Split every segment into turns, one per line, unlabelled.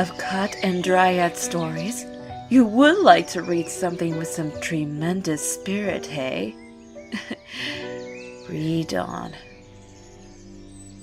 of cut and Dryad stories, you would like to read something with some tremendous spirit, hey? Read on.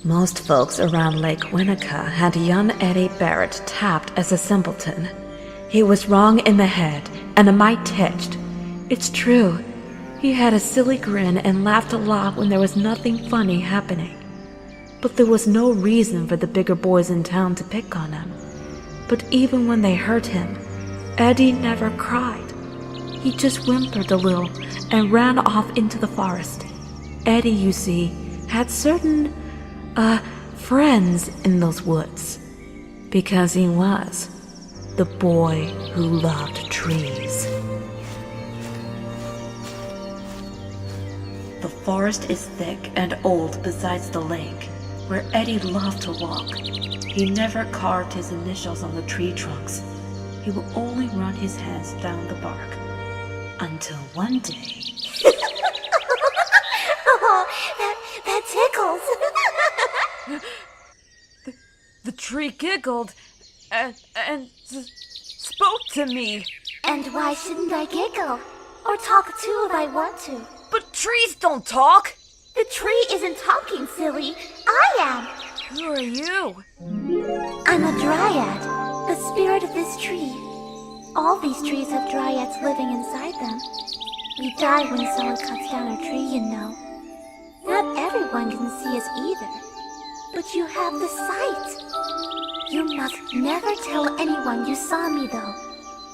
Most folks around Lake Winnetka had young Eddie Barrett tapped as a simpleton. He was wrong in the head and a mite hitched. It's true. He had a silly grin and laughed a lot when there was nothing funny happening. But there was no reason for the bigger boys in town to pick on him. But even when they hurt him, Eddie never cried. He just whimpered a little and ran off into the forest. Eddie, you see, had certain, friends in those woods. Because he was the boy who loved trees. The forest is thick and old besides the lake, where Eddie loved to walk. He never carved his initials on the tree trunks. He would only run his hands down the bark. Until one day...
Oh, that tickles.
The tree giggled and spoke to me.
And why shouldn't I giggle? Or talk too if I want to?
But trees don't talk.
The tree isn't talking, silly. I am.
Who are you?
I'm a Dryad, the spirit of this tree. All these trees have Dryads living inside them. We die when someone cuts down a tree, you know. Not everyone can see us either. But you have the sight. You must never tell anyone you saw me, though,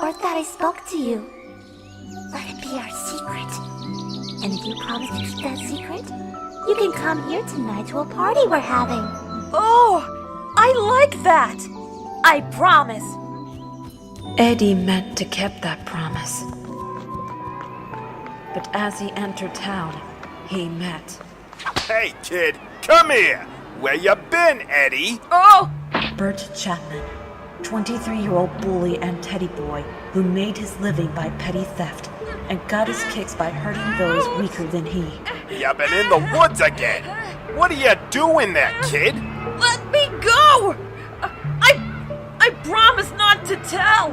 or that I spoke to you. Let it be our secret. And if you promise to keep that secret, you can come here tonight to a party we're having.
Oh, I like that. I promise.
Eddie meant to keep that promise. But as he entered town, he met...
Hey, kid, come here. Where you been, Eddie?
Oh!
Burt Chapman, 23-year-old bully and teddy boy who made his living by petty theft and got his kicks by hurting those weaker than he.
You been in the woods again. What are you doing there, kid?
Let me go! I promise not to tell.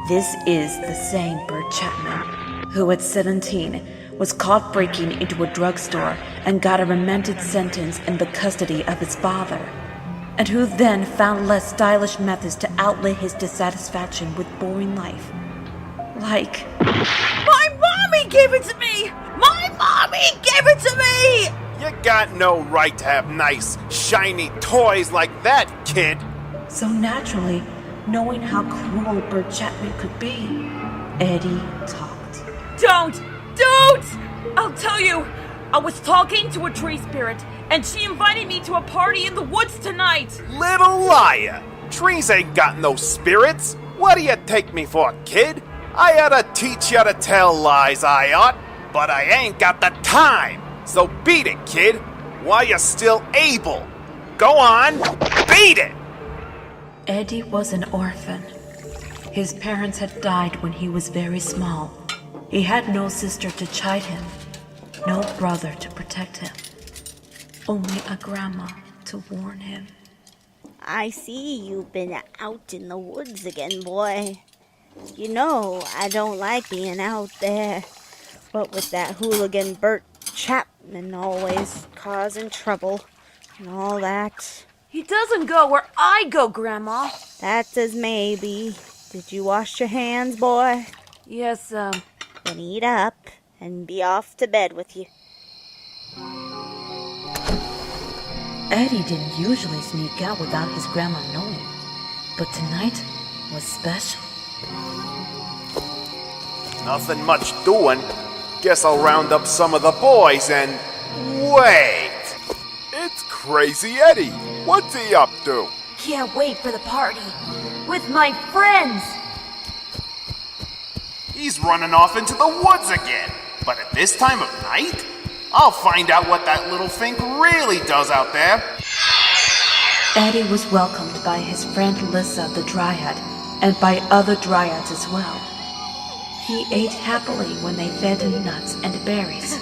This is the same Burt Chapman who at 17 was caught breaking into a drugstore and got a remanded sentence in the custody of his father, and who then found less stylish methods to outlay his dissatisfaction with boring life. Like...
My mommy gave it to me! My mommy gave it to me!
You got no right to have nice, shiny toys like that, kid.
So naturally, knowing how cruel Burt Chapman could be, Eddie talked.
Don't! I'll tell you! I was talking to a tree spirit, and she invited me to a party in the woods tonight!
Little liar! Trees ain't got no spirits! What do you take me for, kid? I oughta teach you to tell lies, I ought, but I ain't got the time! So beat it, kid, while you're still able! Go on, beat it!
Eddie was an orphan. His parents had died when he was very small. He had no sister to chide him, no brother to protect him, only a grandma to warn him.
I see you've been out in the woods again, boy. You know I don't like being out there. What with that hooligan Burt Chapman always causing trouble and all that.
He doesn't go where I go, Grandma.
That's as maybe. Did you wash your hands, boy?
Yes,
Then eat up and be off to bed with you.
Eddie didn't usually sneak out without his grandma knowing, but tonight was special.
Nothing much doing. Guess I'll round up some of the boys and... Wait! It's Crazy Eddie. What's he up to?
Can't wait for the party. With my friends.
He's running off into the woods again. But at this time of night? I'll find out what that little thing really does out there.
Eddie was welcomed by his friend Lissa the Dryad, and by other Dryads as well. He ate happily when they fed him nuts and berries.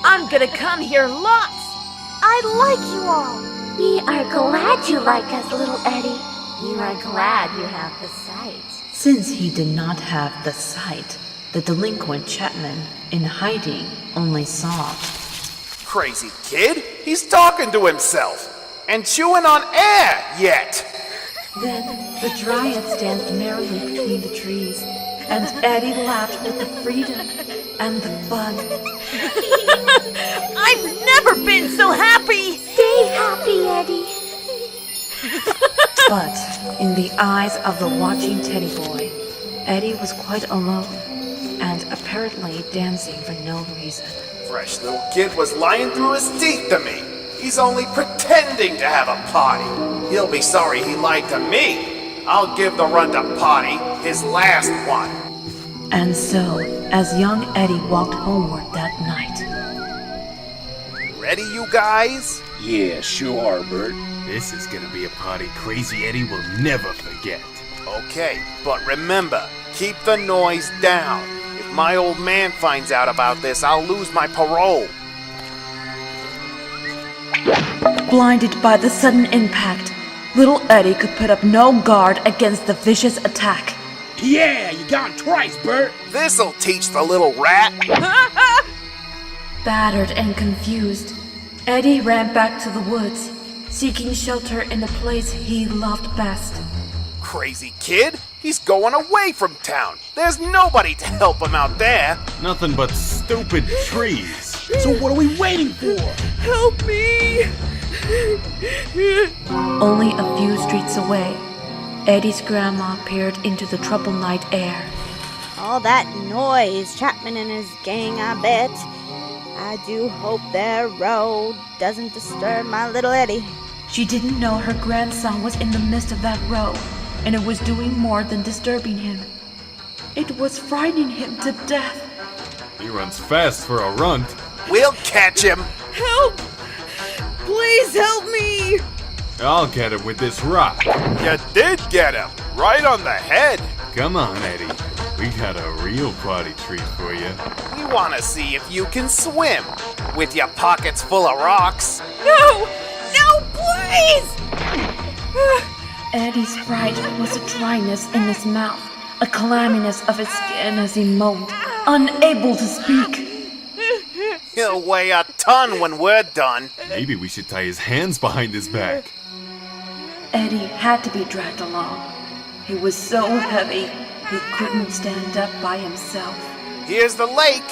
I'm gonna come here lots.
I like you all. We are glad you like us, little Eddie. You are glad you have the sight.
Since he did not have the sight, the delinquent Chapman, in hiding, only sobbed.
Crazy kid, he's talking to himself and chewing on air yet.
Then the Dryads danced merrily between the trees, and Eddie laughed with the freedom and the fun.
I've never been so happy!
Stay happy, Eddie.
But in the eyes of the watching teddy boy, Eddie was quite alone, and apparently dancing for no reason.
Fresh little kid was lying through his teeth to me. He's only pretending to have a party. He'll be sorry he lied to me. I'll give the run to Potty his last one.
And so, as young Eddie walked homeward that night,
Ready, you guys?
Yeah, sure, Burt.
This is gonna be a party Crazy Eddie will never forget.
Okay, but remember, keep the noise down. If my old man finds out about this, I'll lose my parole.
blinded by the sudden impact, little Eddie could put up no guard against the vicious attack.
Yeah, you got it twice, Burt.
This'll teach the little rat.
Battered and confused, Eddie ran back to the woods, seeking shelter in the place he loved best.
Crazy kid, he's going away from town. There's nobody to help him out there.
Nothing but stupid trees.
So what are we waiting for?
Help me!
Only a few streets away, Eddie's grandma peered into the troubled night air.
All that noise, Chapman and his gang, I bet. I do hope their road doesn't disturb my little Eddie.
She didn't know her grandson was in the midst of that row, and it was doing more than disturbing him. It was frightening him to death.
He runs fast for a runt.
We'll catch him.
Help! Please help me!
I'll get him with this rock.
You did get him. Right on the head.
Come on, Eddie. We got a real party treat for you.
We want to see if you can swim. With your pockets full of rocks.
No! No, please!
Eddie's fright was a dryness in his mouth, a clamminess of his skin as he moaned, unable to speak.
He'll weigh a ton when we're done.
Maybe we should tie his hands behind his back.
Eddie had to be dragged along. He was so heavy, he couldn't stand up by himself.
Here's the lake.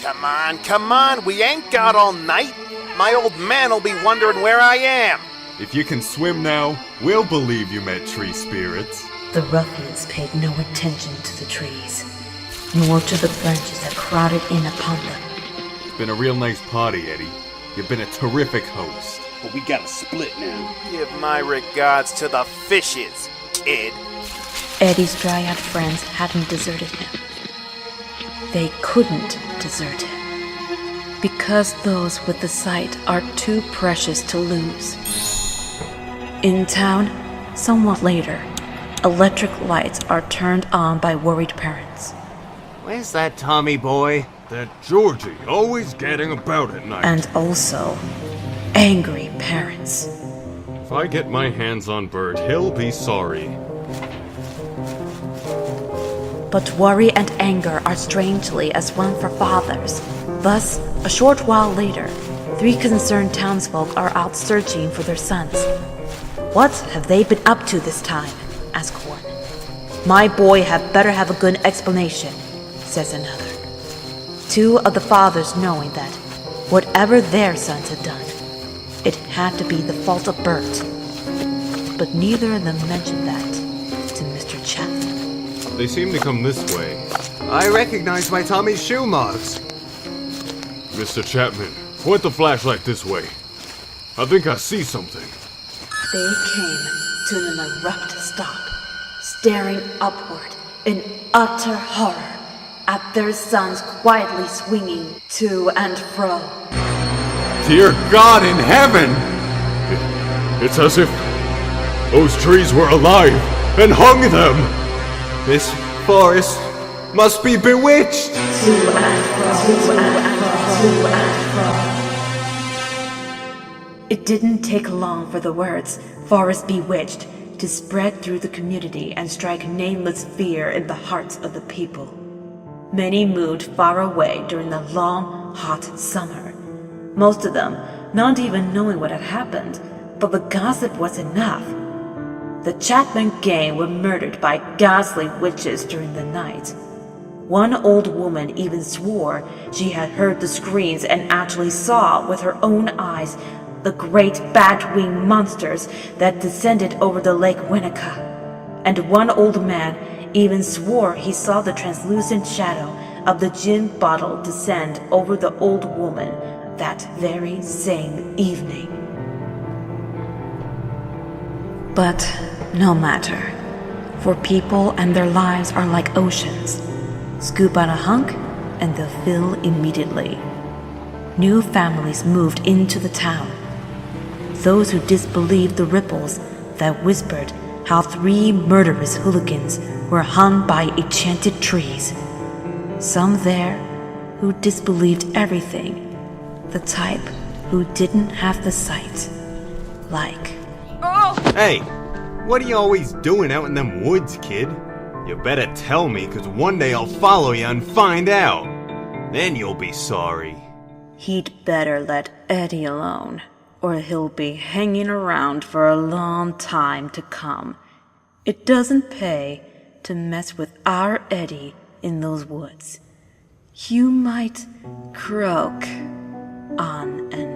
Come on, we ain't got all night. My old man'll be wondering where I am.
If you can swim now, we'll believe you met tree spirits.
The ruffians paid no attention to the trees, nor to the branches that crowded in upon them.
It's been a real nice party, Eddie. You've been a terrific host.
But we gotta split now.
Give my regards to the fishes, kid.
Eddie's Dryad friends hadn't deserted him. They couldn't desert him, because those with the sight are too precious to lose. In town, somewhat later, electric lights are turned on by worried parents.
Where's that Tommy boy?
That Georgie always getting about at night.
And also, angry parents.
If I get my hands on Burt, he'll be sorry.
But worry and anger are strangely as one for fathers. Thus, a short while later, 3 concerned townsfolk are out searching for their sons. What have they been up to this time? Asks one. My boy had better have a good explanation, says another. 2 of the fathers knowing that, whatever their sons had done, it had to be the fault of Burt. But neither of them mentioned that to Mr. Chapman.
They seem to come this way.
I recognize my Tommy's shoe marks.
Mr. Chapman, point the flashlight this way. I think I see something.
They came to an abrupt stop, staring upward in utter horror at their sons quietly swinging to and fro.
Dear God in heaven! It's as if those trees were alive and hung them!
This forest must be bewitched.
To and fro, to and fro, to and fro. It didn't take long for the words, "Forest Bewitched," to spread through the community and strike nameless fear in the hearts of the people. Many moved far away during the long, hot summer. Most of them not even knowing what had happened, but the gossip was enough. The Chapman gang were murdered by ghastly witches during the night. One old woman even swore she had heard the screams and actually saw with her own eyes the great bat-winged monsters that descended over the Lake Winnetka. And one old man even swore he saw the translucent shadow of the gin bottle descend over the old woman that very same evening. But no matter, for people and their lives are like oceans. Scoop out a hunk and they'll fill immediately. New families moved into the town. Those who disbelieved the ripples that whispered how 3 murderous hooligans were hung by enchanted trees. Some there who disbelieved everything, the type who didn't have the sight. Like,
Hey, what are you always doing out in them woods, kid? You better tell me, 'cause one day I'll follow you and find out. Then you'll be sorry.
he'd better let Eddie alone, or he'll be hanging around for a long time to come. It doesn't pay to mess with our Eddie in those woods. You might croak on and